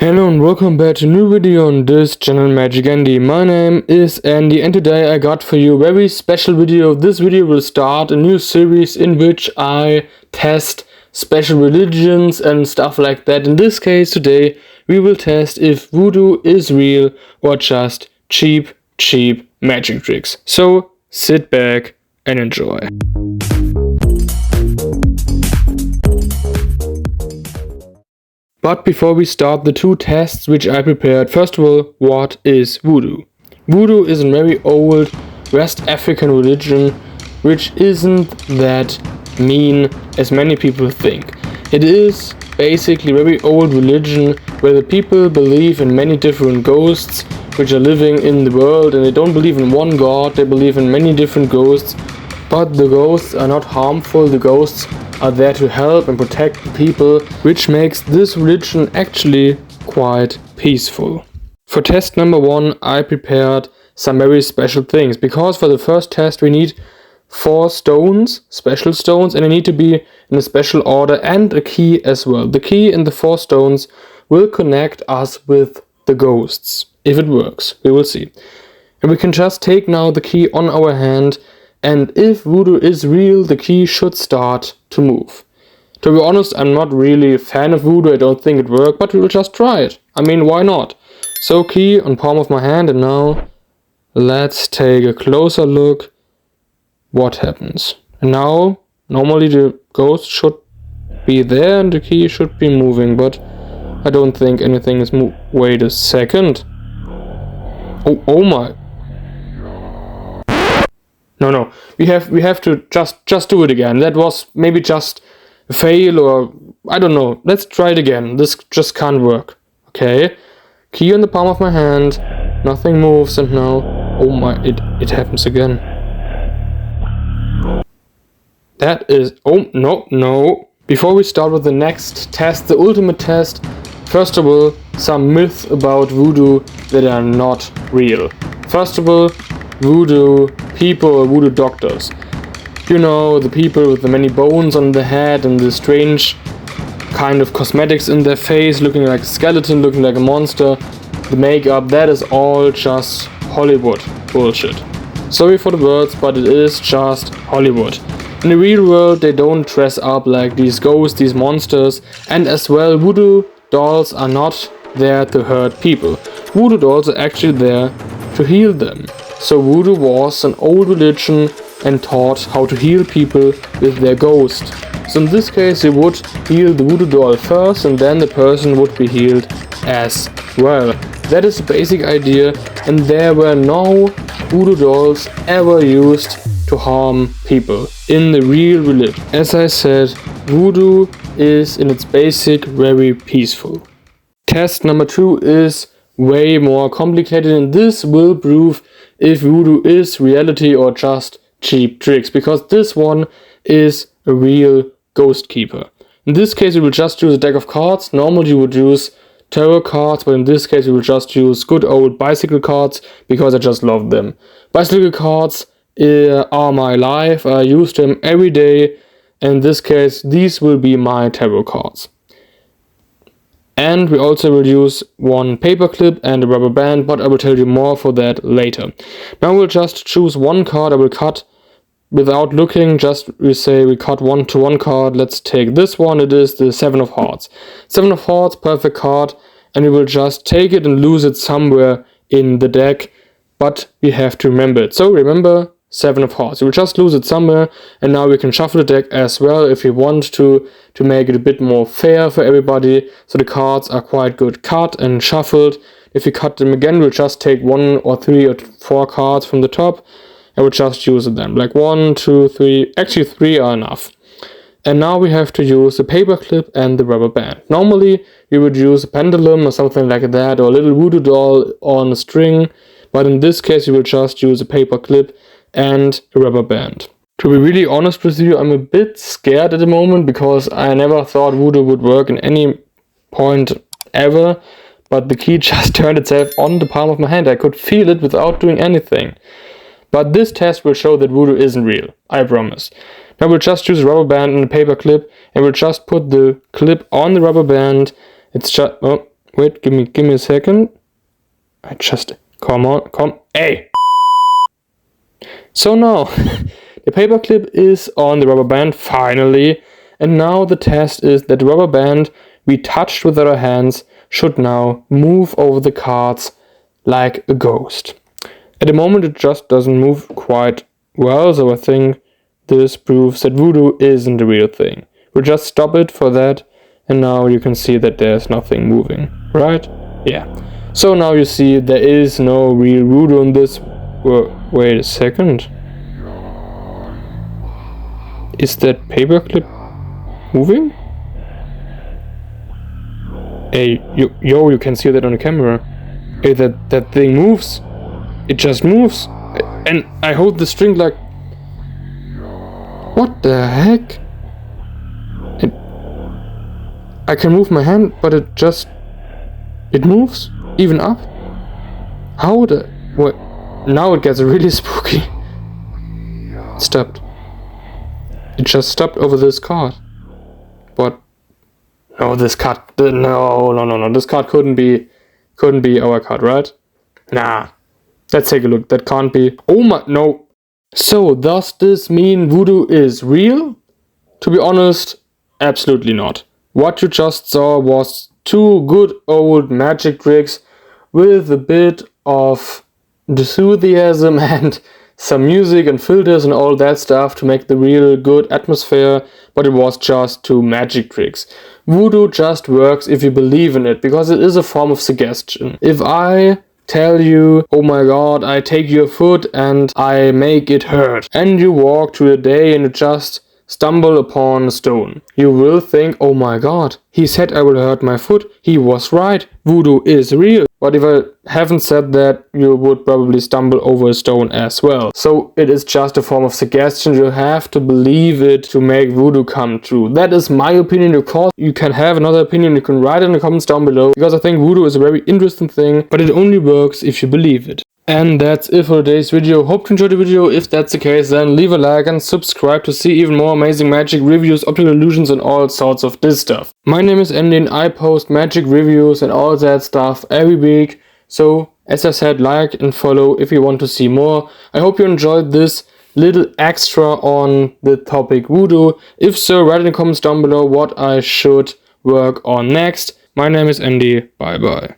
Hello and welcome back to a new video on this channel Magic Andi. My name is Andi and today I got for you a very special video. This video will start a new series in which I test special religions and stuff like that. In this case today we will test if voodoo is real or just cheap magic tricks. So sit back and enjoy. But before we start the two tests which I prepared, first of all, what is voodoo? Voodoo is a very old West African religion which isn't that mean as many people think. It is basically a very old religion where the people believe in many different ghosts which are living in the world, and they don't believe in one god, they believe in many different ghosts. But the ghosts are not harmful, the ghosts are there to help and protect the people, which makes this religion actually quite peaceful. For test number 1 I prepared some very special things, because for the first test we need 4 stones, special stones, and they need to be in a special order and a key as well. The key and the 4 stones will connect us with the ghosts. If it works, we will see. And we can just take now the key on our hand, and if voodoo is real, the key should start to move. To be honest, I'm not really a fan of voodoo, I don't think it worked, but we will just try it. I mean, why not? So key on palm of my hand, and now let's take a closer look what happens. And now, normally the ghost should be there and the key should be moving, but I don't think anything is moving. Wait a second. Oh my. No. We have to just do it again. That was maybe just a fail, or I don't know. Let's try it again. This just can't work. Okay. Key on the palm of my hand. Nothing moves, and now, oh my, it happens again. That is, oh no. Before we start with the next test, the ultimate test, first of all, some myths about voodoo that are not real. First of all, voodoo people or voodoo doctors. You know, the people with the many bones on the head and the strange kind of cosmetics in their face, looking like a skeleton, looking like a monster. The makeup, that is all just Hollywood bullshit. Sorry for the words, but it is just Hollywood. In the real world, they don't dress up like these ghosts, these monsters, and as well, voodoo dolls are not there to hurt people. Voodoo dolls are actually there to heal them. So voodoo was an old religion and taught how to heal people with their ghost. So in this case, you would heal the voodoo doll first, and then the person would be healed as well. That is the basic idea, and there were no voodoo dolls ever used to harm people in the real religion. As I said, voodoo is in its basic very peaceful. Test number 2 is way more complicated, and this will prove if voodoo is reality or just cheap tricks, because this one is a real ghost keeper. In this case, we will just use a deck of cards. Normally you would use tarot cards, but in this case we will just use good old bicycle cards because I just love them. Bicycle cards are my life. I use them every day. In this case, these will be my tarot cards. And we also will use one paper clip and a rubber band, but I will tell you more for that later. Now we'll just choose one card. I will cut without looking, just we cut one to one card. Let's take this one. It is the 7 of Hearts. 7 of Hearts, perfect card, and we will just take it and lose it somewhere in the deck, but we have to remember it. So remember 7 of Hearts. We will just lose it somewhere, and now we can shuffle the deck as well if we want to make it a bit more fair for everybody. So the cards are quite good cut and shuffled. If we cut them again, we'll just take 1 or 3 or 4 cards from the top, and we'll just use them. Like 1, 2, 3, actually 3 are enough. And now we have to use the paper clip and the rubber band. Normally we would use a pendulum or something like that, or a little voodoo doll on a string, but in this case we will just use a paper clip and a rubber band. To be really honest with you, I'm a bit scared at the moment because I never thought voodoo would work in any point ever, but the key just turned itself on the palm of my hand. I could feel it without doing anything. But this test will show that voodoo isn't real, I promise. Now we'll just use a rubber band and a paper clip, and we'll just put the clip on the rubber band. It's just, oh, Wait, give me a second. I just, come on, hey! So now, the paperclip is on the rubber band, finally, and now the test is that the rubber band we touched with our hands should now move over the cards like a ghost. At the moment it just doesn't move quite well, so I think this proves that voodoo isn't the real thing. We'll just stop it for that, and now you can see that there's nothing moving, right? Yeah. So now you see there is no real voodoo in this. Wait a second. Is that paperclip moving? Hey, you can see that on the camera. Hey, that thing moves. It just moves. And I hold the string like... What the heck? I can move my hand, but it moves? Even up? How the... What? Now it gets really spooky. It stopped. It just stopped over this card. But... No, this card... No. This card couldn't be our card, right? Nah. Let's take a look. That can't be... Oh my... No. So, does this mean voodoo is real? To be honest, absolutely not. What you just saw was two good old magic tricks with a bit of enthusiasm and some music and filters and all that stuff to make the real good atmosphere, but it was just two magic tricks. Voodoo just works if you believe in it, because it is a form of suggestion. If I tell you, oh my god, I take your foot and I make it hurt, and you walk through the day and you just stumble upon a stone, you will think, oh my god, he said I will hurt my foot, he was right, voodoo is real. But if I haven't said that, you would probably stumble over a stone as well. So it is just a form of suggestion. You have to believe it to make voodoo come true. That is my opinion. Of course, you can have another opinion. You can write it in the comments down below, because I think voodoo is a very interesting thing, but it only works if you believe it. And that's it for today's video. Hope you enjoyed the video. If that's the case, then leave a like and subscribe to see even more amazing magic reviews, optical illusions and all sorts of this stuff. My name is Andi and I post magic reviews and all that stuff every week. So, as I said, like and follow if you want to see more. I hope you enjoyed this little extra on the topic voodoo. If so, write in the comments down below what I should work on next. My name is Andi. Bye bye.